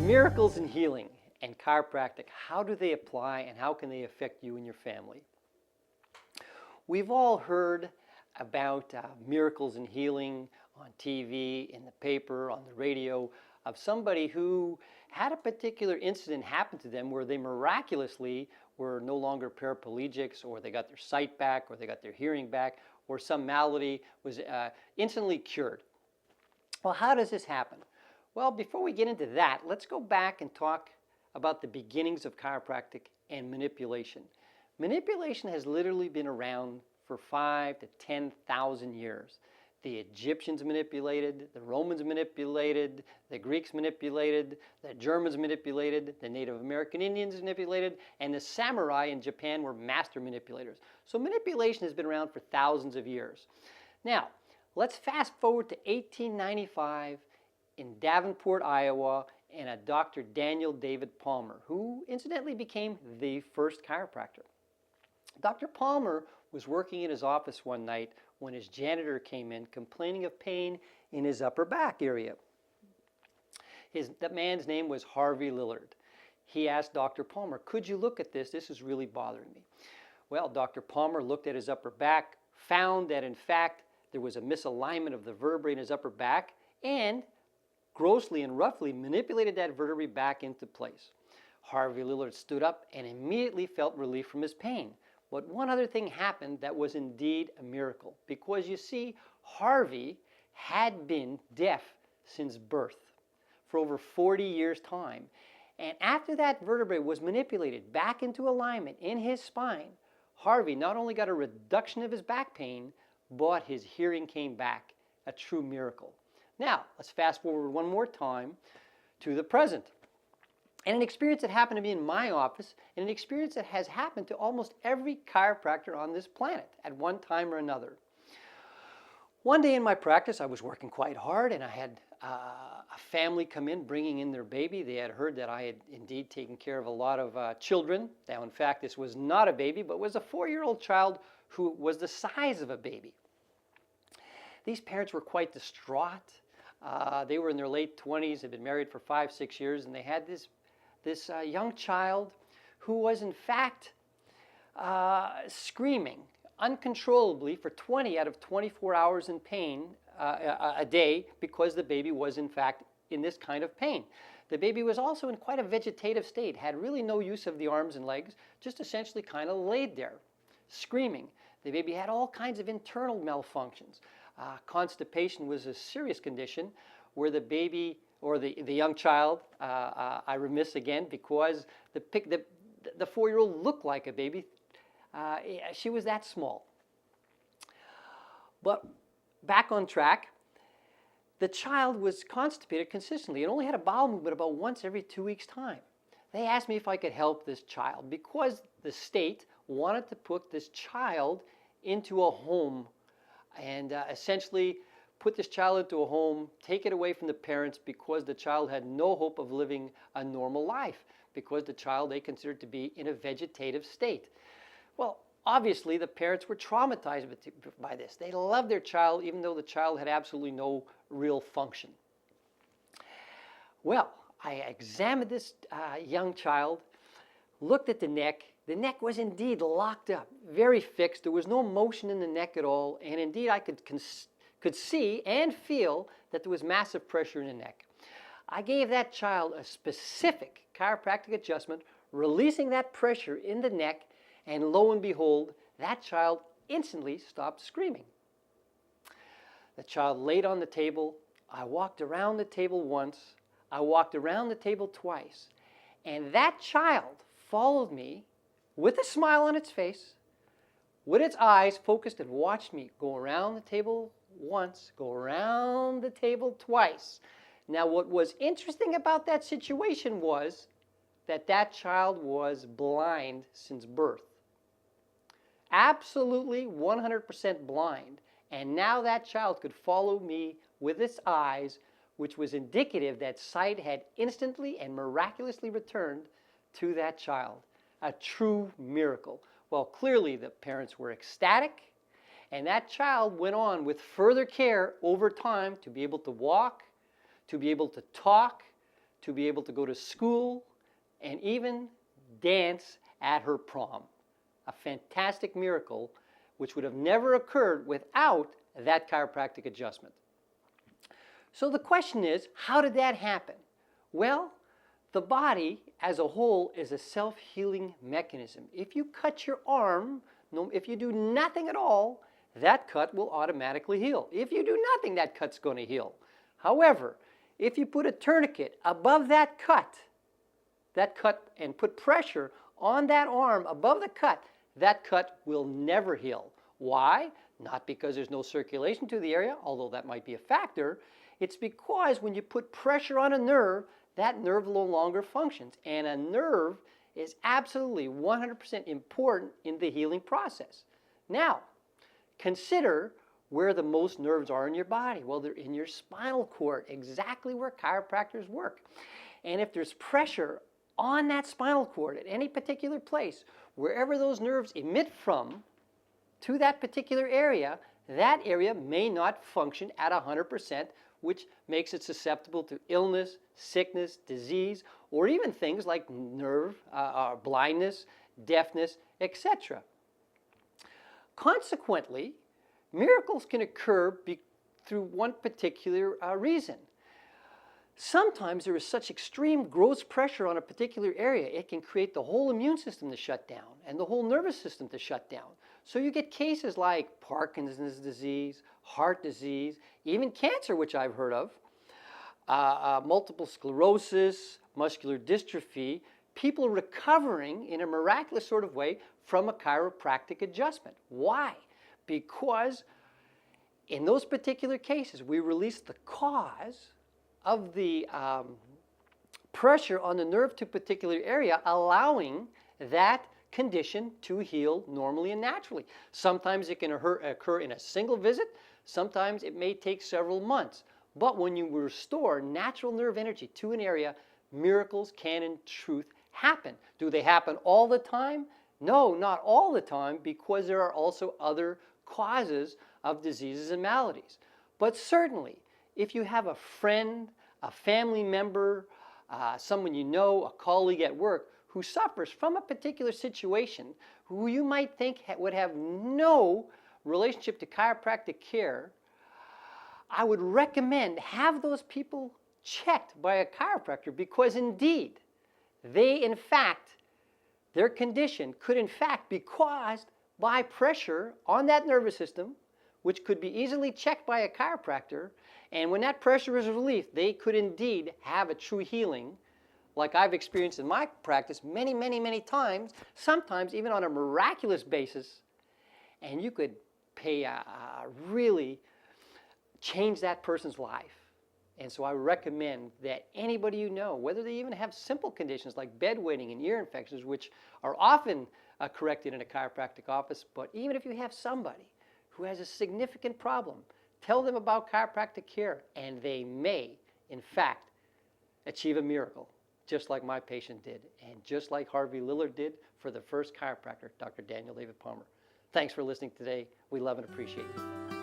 Miracles in healing and chiropractic, how do they apply and how can they affect you and your family? We've all heard about miracles in healing on TV, in the paper, on the radio, of somebody who had a particular incident happen to them where they miraculously were no longer paraplegics, or they got their sight back, or they got their hearing back, or some malady was instantly cured. Well, how does this happen? Well, before we get into that, let's go back and talk about the beginnings of chiropractic and manipulation. Manipulation has literally been around for 5,000 to 10,000 years. The Egyptians manipulated, the Romans manipulated, the Greeks manipulated, the Germans manipulated, the Native American Indians manipulated, and the samurai in Japan were master manipulators. So manipulation has been around for thousands of years. Now, let's fast forward to 1895 in Davenport, Iowa, and a Dr. Daniel David Palmer, who incidentally became the first chiropractor. Dr. Palmer was working in his office one night when his janitor came in complaining of pain in his upper back area. That man's name was Harvey Lillard. He asked Dr. Palmer, "Could you look at this? This is really bothering me." Well, Dr. Palmer looked at his upper back, found that in fact there was a misalignment of the vertebrae in his upper back, and grossly and roughly manipulated that vertebrae back into place. Harvey Lillard stood up and immediately felt relief from his pain. But one other thing happened that was indeed a miracle, because you see, Harvey had been deaf since birth for over 40 years' time. And after that vertebrae was manipulated back into alignment in his spine, Harvey not only got a reduction of his back pain, but his hearing came back, a true miracle. Now, let's fast forward one more time to the present. And an experience that happened to me in my office, and an experience that has happened to almost every chiropractor on this planet at one time or another. One day in my practice, I was working quite hard, and I had a family come in bringing in their baby. They had heard that I had indeed taken care of a lot of children. Now, in fact, this was not a baby, but was a 4-year-old child who was the size of a baby. These parents were quite distraught. They were in their late 20s, had been married for 5-6 years, and they had this young child who was in fact screaming uncontrollably for 20 out of 24 hours in pain a day, because the baby was in fact in this kind of pain. The baby was also in quite a vegetative state, had really no use of the arms and legs, just essentially kind of laid there screaming. The baby had all kinds of internal malfunctions. Constipation was a serious condition where the baby or the young child, I remiss again, because the 4-year-old looked like a baby. She was that small. But back on track, the child was constipated consistently. It only had a bowel movement about once every 2 weeks' time. They asked me if I could help this child because the state wanted to put this child into a home and essentially put this child into a home, take it away from the parents, because the child had no hope of living a normal life, because the child they considered to be in a vegetative state. Well, obviously the parents were traumatized by this. They loved their child even though the child had absolutely no real function. Well, I examined this young child, looked at the neck. The neck was indeed locked up, very fixed. There was no motion in the neck at all, and indeed I could see and feel that there was massive pressure in the neck. I gave that child a specific chiropractic adjustment, releasing that pressure in the neck, and lo and behold, that child instantly stopped screaming. The child laid on the table. I walked around the table once. I walked around the table twice. And that child followed me with a smile on its face, with its eyes focused, and watched me go around the table once, go around the table twice. Now, what was interesting about that situation was that that child was blind since birth. Absolutely 100% blind. And now that child could follow me with its eyes, which was indicative that sight had instantly and miraculously returned to that child. A true miracle. Well, clearly the parents were ecstatic, and that child went on with further care over time to be able to walk, to be able to talk, to be able to go to school and even dance at her prom. A fantastic miracle which would have never occurred without that chiropractic adjustment. So the question is, how did that happen? Well, the body as a whole is a self-healing mechanism. If you cut your arm, if you do nothing at all, that cut will automatically heal. If you do nothing, that cut's going to heal. However, if you put a tourniquet above that cut and put pressure on that arm above the cut, that cut will never heal. Why? Not because there's no circulation to the area, although that might be a factor. It's because when you put pressure on a nerve, that nerve no longer functions. And a nerve is absolutely 100% important in the healing process. Now, consider where the most nerves are in your body. Well, they're in your spinal cord, exactly where chiropractors work. And if there's pressure on that spinal cord at any particular place, wherever those nerves emit from to that particular area, that area may not function at 100%, which makes it susceptible to illness, sickness, disease, or even things like nerve blindness, deafness, etc. Consequently, miracles can occur through one particular reason. Sometimes there is such extreme gross pressure on a particular area, it can create the whole immune system to shut down and the whole nervous system to shut down. So you get cases like Parkinson's disease, heart disease, even cancer, which I've heard of, multiple sclerosis, muscular dystrophy, people recovering in a miraculous sort of way from a chiropractic adjustment. Why? Because in those particular cases, we release the cause of the pressure on the nerve to a particular area, allowing that condition to heal normally and naturally. Sometimes it can occur in a single visit. Sometimes it may take several months. But when you restore natural nerve energy to an area, miracles can in truth happen. Do they happen all the time? No, not all the time, because there are also other causes of diseases and maladies. But certainly, if you have a friend, a family member, someone you know, a colleague at work who suffers from a particular situation, who you might think would have no relationship to chiropractic care, I would recommend have those people checked by a chiropractor, because indeed, their condition could in fact be caused by pressure on that nervous system, which could be easily checked by a chiropractor. And when that pressure is relieved, they could indeed have a true healing, like I've experienced in my practice many, many, many times, sometimes even on a miraculous basis. And you could really change that person's life. And so I recommend that anybody you know, whether they even have simple conditions like bedwetting and ear infections, which are often corrected in a chiropractic office, but even if you have somebody who has a significant problem, tell them about chiropractic care, and they may, in fact, achieve a miracle, just like my patient did, and just like Harvey Lillard did for the first chiropractor, Dr. Daniel David Palmer. Thanks for listening today. We love and appreciate you.